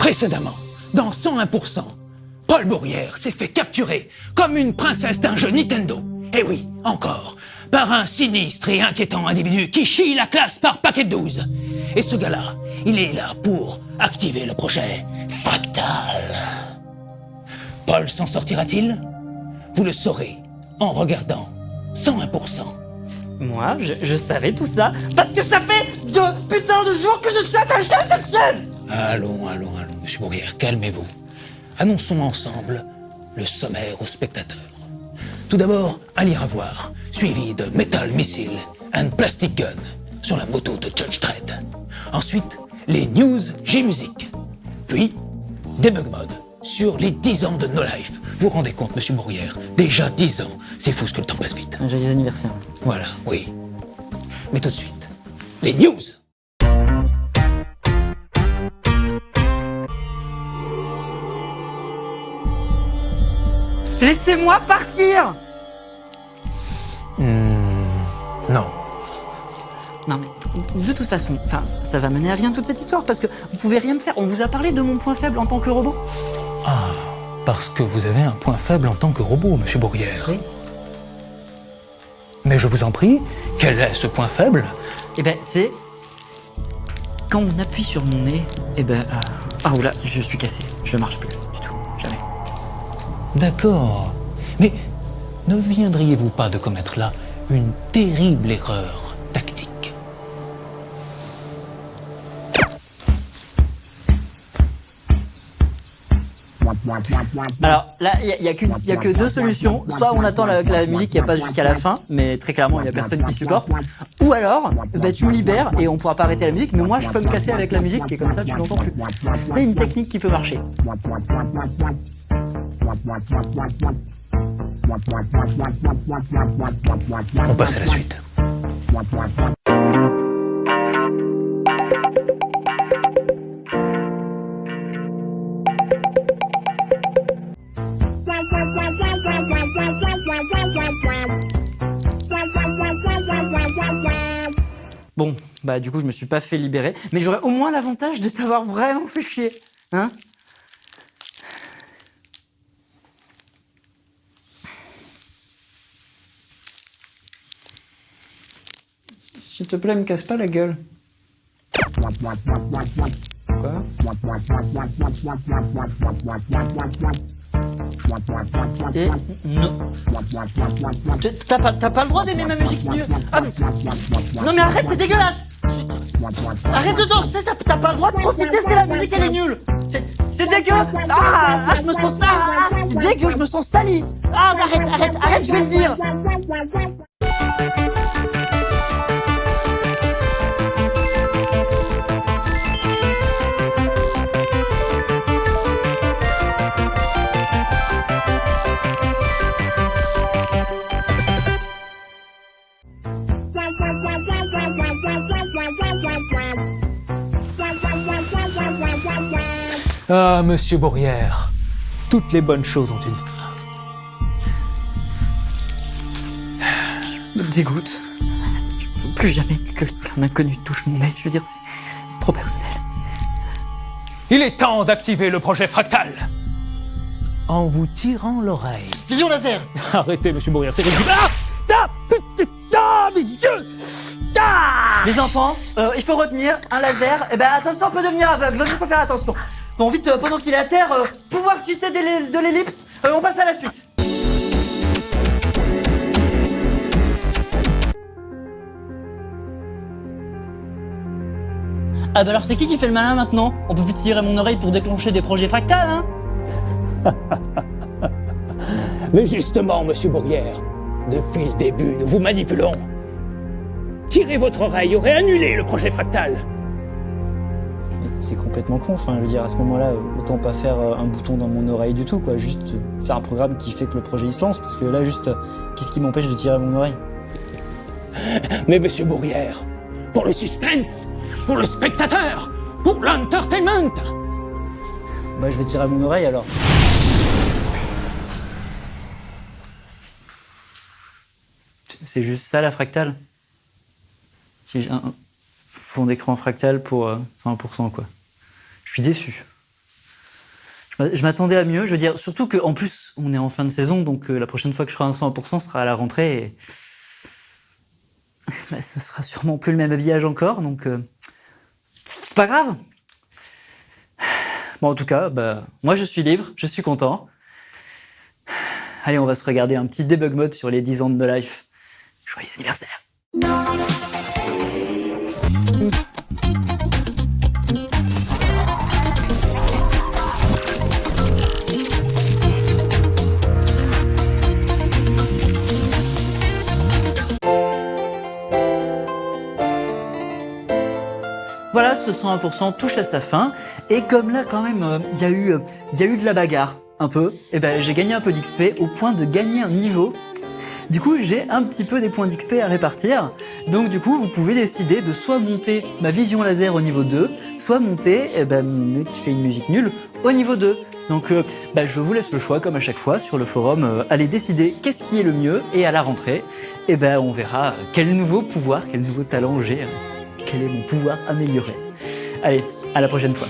Précédemment, dans 101%, Paul Bourrière s'est fait capturer comme une princesse d'un jeu Nintendo. Et oui, encore, par un sinistre et inquiétant individu qui chie la classe par paquet de 12. Et ce gars-là, il est là pour activer le projet Fractal. Paul s'en sortira-t-il? Vous le saurez en regardant 101%. Moi, je savais tout ça parce que ça fait 2 putains de jours que je suis attaché à cette chaise. Allons, monsieur Bourrière, calmez-vous. Annonçons ensemble le sommaire aux spectateurs. Tout d'abord, à lire à voir, suivi de Metal Missile and Plastic Gun sur la moto de Judge Dredd. Ensuite, les news G-Music. Puis, Debug Mode sur les 10 ans de No Life. Vous vous rendez compte, monsieur Bourrière, déjà 10 ans, c'est fou ce que le temps passe vite. Un joyeux anniversaire. Voilà, oui. Mais tout de suite, les news. Laissez-moi partir. Non. Non mais, de toute façon, ça va mener à rien toute cette histoire, parce que vous pouvez rien me faire. On vous a parlé de mon point faible en tant que robot. Ah, parce que vous avez un point faible en tant que robot, monsieur Bourrière. Oui. Mais je vous en prie, quel est ce point faible? Eh ben, c'est... Quand on appuie sur mon nez, ah oula, je suis cassé. Je marche plus, du tout. Jamais. D'accord. Mais ne viendriez-vous pas de commettre là une terrible erreur tactique? Alors là, il y a que 2 solutions. Soit on attend que la musique qui passe jusqu'à la fin, mais très clairement il y a personne qui supporte. Ou alors, tu me libères et on pourra pas arrêter la musique, mais moi je peux me casser avec la musique et comme ça tu l'entends plus. C'est une technique qui peut marcher. On passe à la suite. Bon, du coup je me suis pas fait libérer, mais j'aurais au moins l'avantage de t'avoir vraiment fait chier, hein? S'il te plaît, me casse pas la gueule. Quoi? Et non. T'as pas le droit d'aimer ma musique nulle. Ah, non mais arrête, c'est dégueulasse. Arrête de danser, t'as pas le droit de profiter, c'est la musique, elle est nulle. C'est dégueu. Je me sens sale. C'est dégueu, je me sens sali. Arrête, je vais le dire. Ah, monsieur Bourrière, toutes les bonnes choses ont une fin. Je me dégoûte. Il ne faut plus jamais qu'un inconnu touche mon nez. Je veux dire, c'est trop personnel. Il est temps d'activer le projet Fractal. En vous tirant l'oreille. Vision laser. Arrêtez, monsieur Bourrière, c'est ridicule. Mes yeux. Les enfants, il faut retenir un laser. Attention, on peut devenir aveugle, donc il faut faire attention. Bon, vite, pendant qu'il est à terre, pouvoir cheater de l'ellipse, on passe à la suite. Alors c'est qui fait le malin maintenant? On peut plus tirer mon oreille pour déclencher des projets fractales, hein? Mais justement, monsieur Bourrière, depuis le début, nous vous manipulons. Tirer votre oreille aurait annulé le projet Fractal. C'est complètement con, je veux dire, à ce moment-là, autant pas faire un bouton dans mon oreille du tout, quoi, juste faire un programme qui fait que le projet il se lance, parce que là, juste, qu'est-ce qui m'empêche de tirer mon oreille? Mais monsieur Bourrière, pour le suspense, pour le spectateur, pour l'entertainment. Je vais tirer mon oreille alors. C'est juste ça la fractale? Si j'ai un fond d'écran fractal pour 100%, quoi. Je suis déçu. Je m'attendais à mieux, je veux dire, surtout qu'en plus, on est en fin de saison, donc la prochaine fois que je ferai un 100% sera à la rentrée, et bah, ce sera sûrement plus le même habillage encore, donc c'est pas grave. Bon, en tout cas, bah, moi je suis libre, je suis content. Allez, on va se regarder un petit debug mode sur les 10 ans de No Life. Joyeux anniversaire! Voilà, ce 101% touche à sa fin, et comme là quand même il y a eu de la bagarre un peu, et ben j'ai gagné un peu d'XP au point de gagner un niveau. Du coup j'ai un petit peu des points d'XP à répartir, donc du coup vous pouvez décider de soit monter ma vision laser au niveau 2, soit monter qui fait une musique nulle au niveau 2. Donc je vous laisse le choix comme à chaque fois sur le forum, allez décider qu'est-ce qui est le mieux, et à la rentrée, on verra quel nouveau pouvoir, quel nouveau talent j'ai. Quel est mon pouvoir amélioré. Allez, à la prochaine fois.